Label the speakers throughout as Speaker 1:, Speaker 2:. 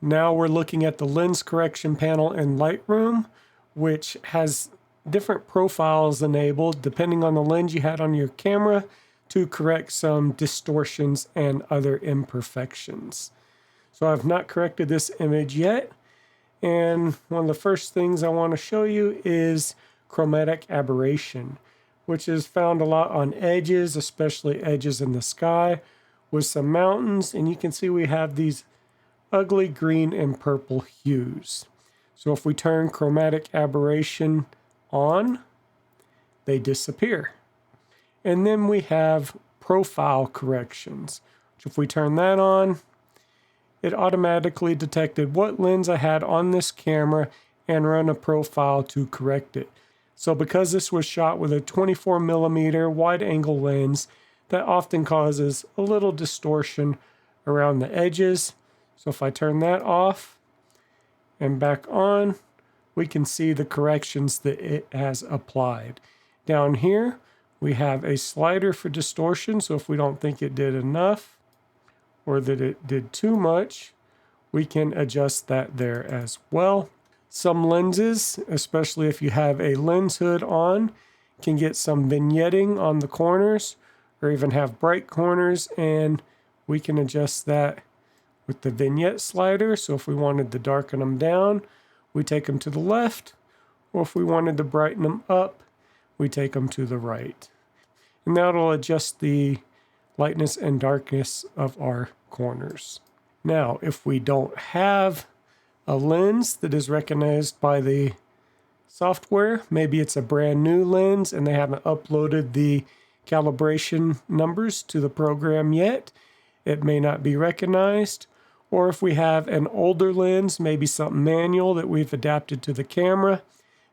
Speaker 1: Now we're looking at the lens correction panel in Lightroom, which has different profiles enabled depending on the lens you had on your camera to correct some distortions and other imperfections. So I've not corrected this image yet, and one of the first things I want to show you is chromatic aberration, which is found a lot on edges, especially edges in the sky with some mountains, and you can see we have these ugly green and purple hues. So if we turn chromatic aberration on, they disappear. And then we have profile corrections, which if we turn that on, it automatically detected what lens I had on this camera and run a profile to correct it. So because this was shot with a 24mm wide angle lens, that often causes a little distortion around the edges. So if I turn that off and back on, we can see the corrections that it has applied. Down here, we have a slider for distortion. So if we don't think it did enough or that it did too much, we can adjust that there as well. Some lenses, especially if you have a lens hood on, can get some vignetting on the corners or even have bright corners, and we can adjust that with the vignette slider. So if we wanted to darken them down, we take them to the left, or if we wanted to brighten them up, we take them to the right. And that'll adjust the lightness and darkness of our corners. Now, if we don't have a lens that is recognized by the software, maybe it's a brand new lens and they haven't uploaded the calibration numbers to the program yet, it may not be recognized. Or if we have an older lens, maybe something manual that we've adapted to the camera,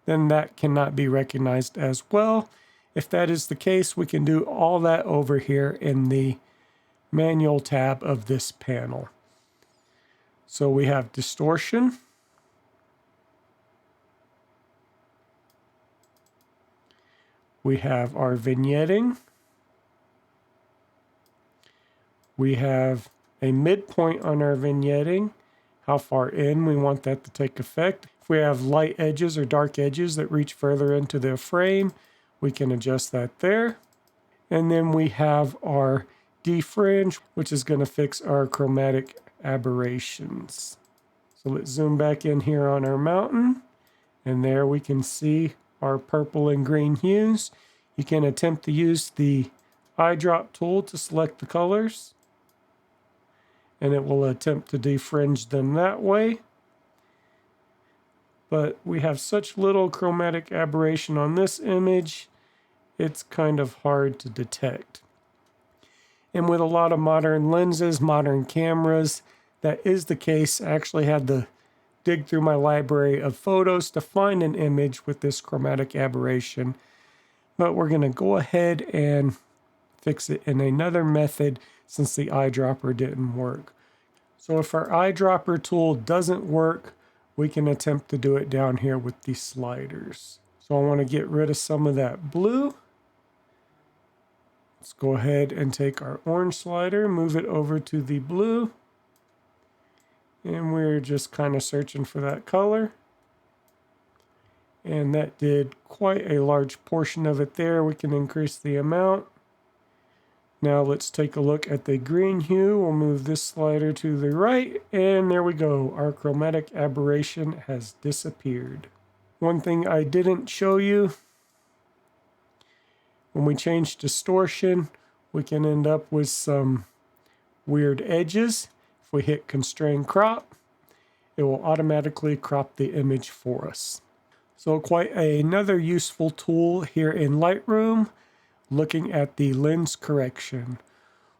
Speaker 1: then that cannot be recognized as well. If that is the case, we can do all that over here in the manual tab of this panel. So we have distortion. We have our vignetting. We have a midpoint on our vignetting, how far in we want that to take effect. If we have light edges or dark edges that reach further into the frame, we can adjust that there. And then we have our defringe, which is going to fix our chromatic aberrations. So let's zoom back in here on our mountain, and there we can see our purple and green hues. You can attempt to use the eyedrop tool to select the colors, and it will attempt to defringe them that way. But we have such little chromatic aberration on this image, it's kind of hard to detect. And with a lot of modern lenses, modern cameras, that is the case. I actually had to dig through my library of photos to find an image with this chromatic aberration. But we're going to go ahead and fix it in another method since the eyedropper didn't work. So if our eyedropper tool doesn't work, we can attempt to do it down here with these sliders. So I want to get rid of some of that blue. Let's go ahead and take our orange slider, move it over to the blue. And we're just kind of searching for that color. And that did quite a large portion of it there. We can increase the amount. Now let's take a look at the green hue. We'll move this slider to the right, and there we go. Our chromatic aberration has disappeared. One thing I didn't show you, when we change distortion, we can end up with some weird edges. If we hit constrain crop, it will automatically crop the image for us. So quite another useful tool here in Lightroom, looking at the lens correction.